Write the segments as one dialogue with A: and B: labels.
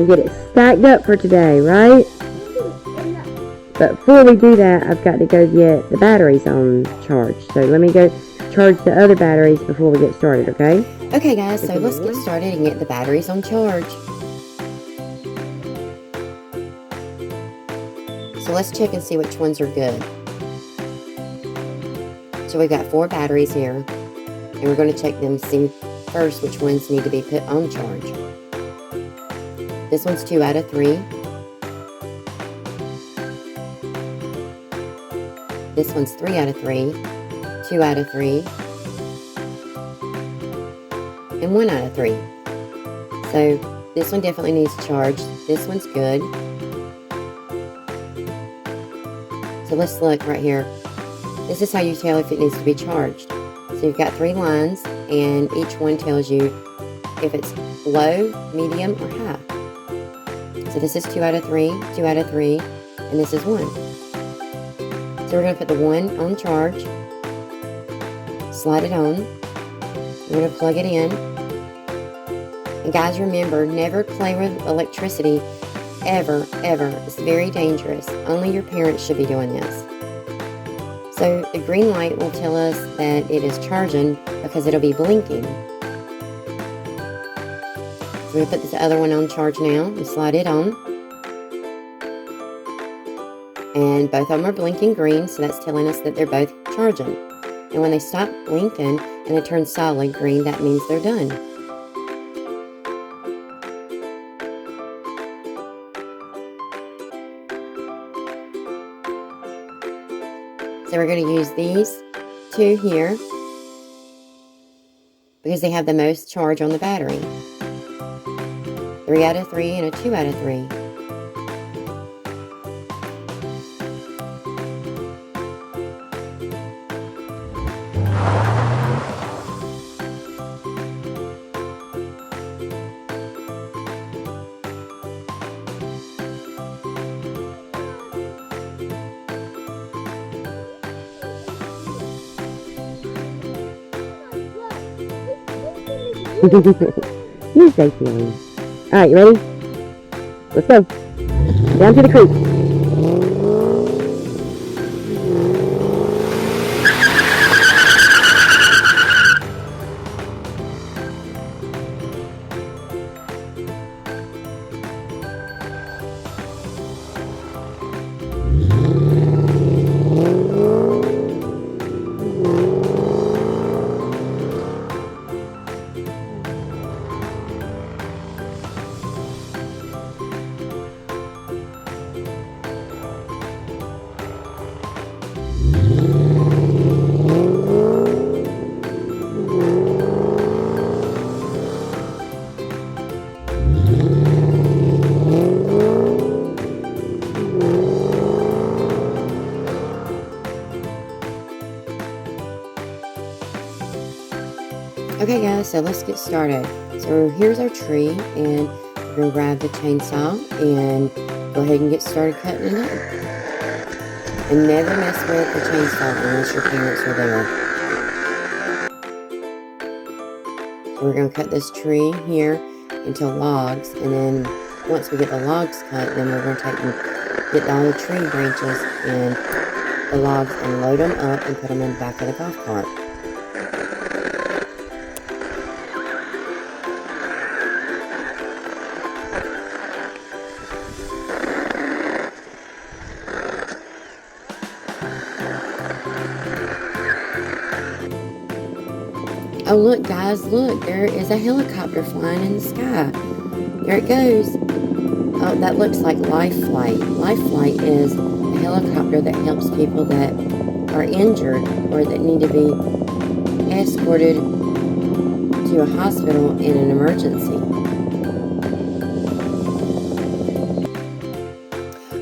A: and get it stacked up for today, right? But before we do that, I've got to go get the batteries on charge. So let me go charge the other batteries before we get started, okay?
B: Okay guys, so let's get started and get the batteries on charge. So let's check and see which ones are good. So we've got 4 batteries here, and we're going to check them, see first which ones need to be put on charge. This one's 2 out of 3. This one's 3 out of 3, 2 out of 3, and 1 out of 3. So this one definitely needs charged. This one's good. So let's look right here. This is how you tell if it needs to be charged. So you've got 3 lines, and each one tells you if it's low, medium, or high. So this is 2 out of 3, 2 out of 3, and this is 1. So we're going to put the 1 on charge, slide it on, we're going to plug it in, and guys, remember, never play with electricity, ever, ever. It's very dangerous. Only your parents should be doing this. So the green light will tell us that it is charging because it'll be blinking. So we're going to put this other one on charge now and slide it on. And both of them are blinking green, so that's telling us that they're both charging. And when they stop blinking and they turn solid green, that means they're done. So we're going to use these 2 here because they have the most charge on the battery. 3 out of 3 and a 2 out of 3.
A: You stay feeling. Alright, you ready? Let's go. Down to the creek.
B: Okay guys, so let's get started. So here's our tree, and we're going to grab the chainsaw and go ahead and get started cutting it up. And never mess with the chainsaw unless your parents are there. So we're going to cut this tree here into logs, and then once we get the logs cut, then we're going to take and get all the tree branches and the logs and load them up and put them in the back of the golf cart. Oh look guys, look, there is a helicopter flying in the sky. There it goes. Oh, that looks like Life Flight. Life Flight is a helicopter that helps people that are injured or that need to be escorted to a hospital in an emergency.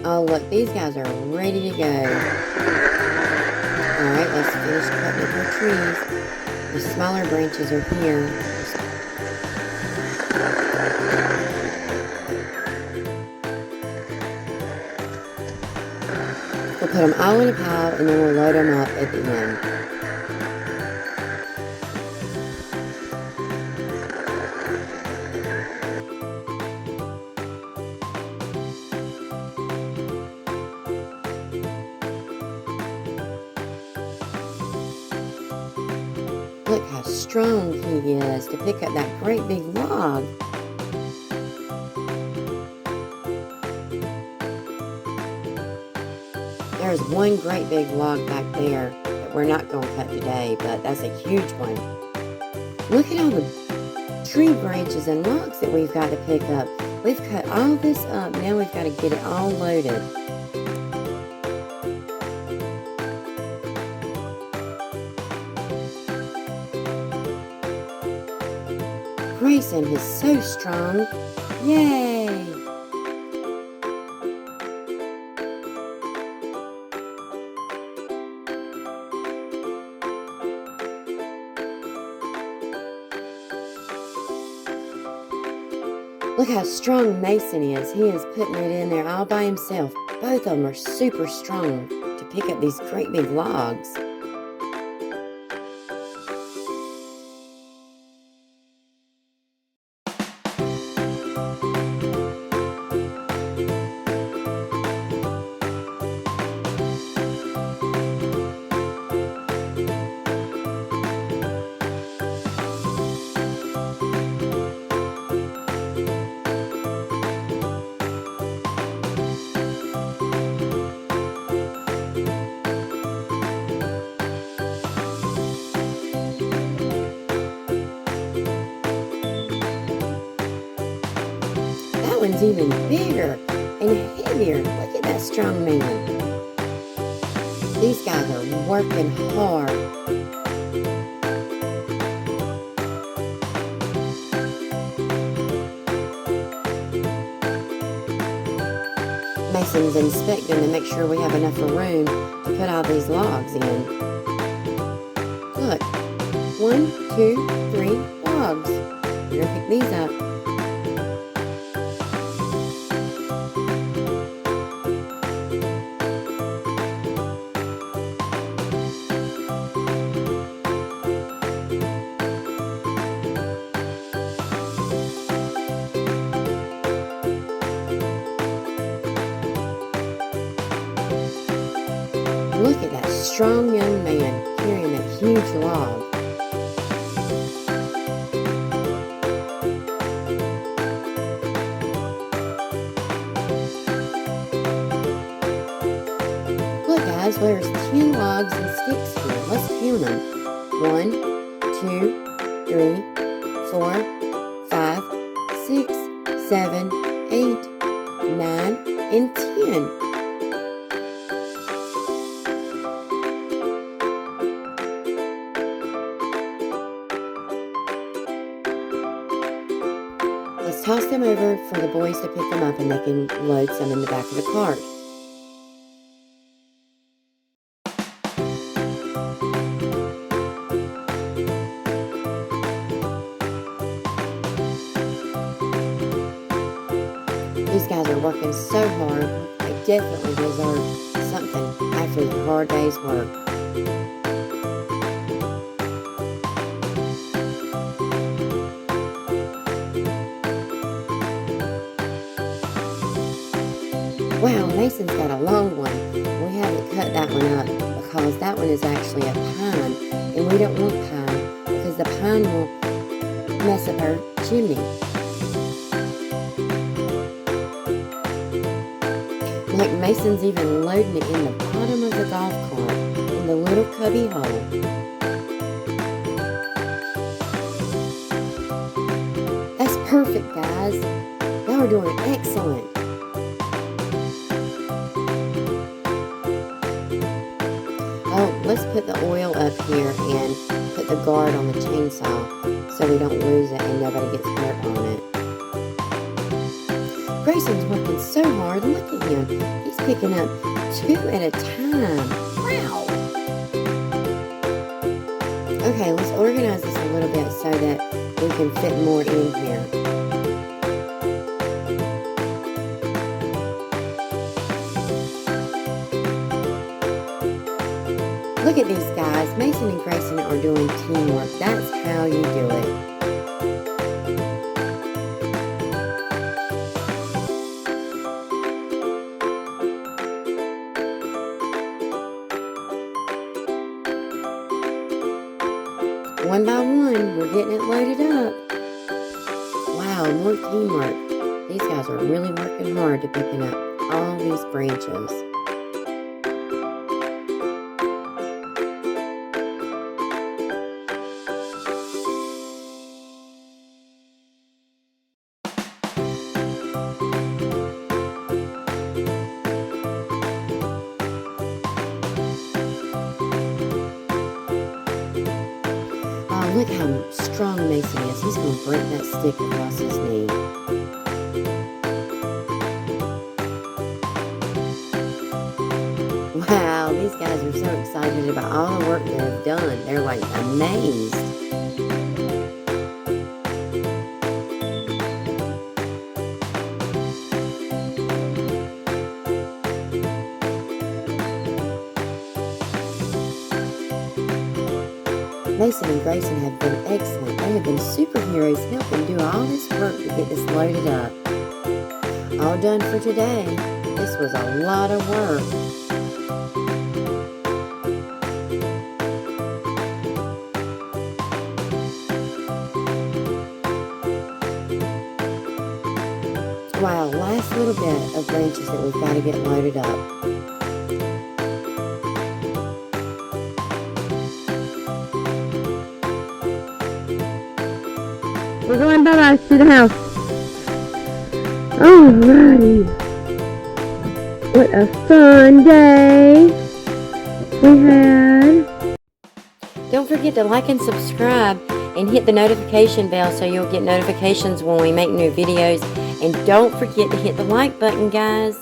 B: Oh look, these guys are ready to go. Alright, let's finish cutting up our trees. The smaller branches are here. We'll put them all in a pile and then we'll load them up at the end. Look how strong he is to pick up that great big log. There's one great big log back there that we're not going to cut today, but that's a huge one. Look at all the tree branches and logs that we've got to pick up. We've cut all this up. Now we've got to get it all loaded. Grayson is so strong. Yay! Look how strong Mason is. He is putting it in there all by himself. Both of them are super strong to pick up these great big logs. That one's even bigger and heavier. Look at that strong man. These guys are working hard. Mason's inspecting to make sure we have enough room to put all these logs in. Look, 1, 2, 3 logs. We're gonna pick these up. Look at that strong young man carrying that huge log. Look guys, there's 10 logs and sticks here. Let's count them. 1, 2, 3, 4, 5, 6, 7, 8, 9, and 10. Let's toss them over for the boys to pick them up and they can load some in the back of the cart. These guys are working so hard. They definitely deserve something after the hard day's work. Wow, Mason's got a long one. We haven't cut that one up because that one is actually a pine, and we don't want pine because the pine will mess up our chimney. Like Mason's even loading it in the bottom of the golf cart in the little cubby hole. That's perfect, guys. Y'all are doing excellent. Oh, let's put the oil up here and put the guard on the chainsaw so we don't lose it and nobody gets hurt on it. Grayson's working so hard. Look at him. He's picking up 2 at a time. Wow. Okay, let's organize this a little bit so that we can fit more in here. Look at these guys. Mason and Grayson are doing teamwork. That's how you do it. One by one, we're getting it loaded up. Wow, more teamwork. These guys are really working hard to picking up all these branches. Oh, look how strong Mason is. He's going to break that stick across his knee. Wow, these guys are so excited about all the work they've done. They're like amazed. Mason and Grayson have been excellent. They have been superheroes helping do all this work to get this loaded up. All done for today. This was a lot of work. Wow, last little bit of branches that we've got to get loaded up.
A: We're going bye-bye to the house. Alrighty. What a fun day we had.
B: Don't forget to like and subscribe and hit the notification bell so you'll get notifications when we make new videos. And don't forget to hit the like button, guys.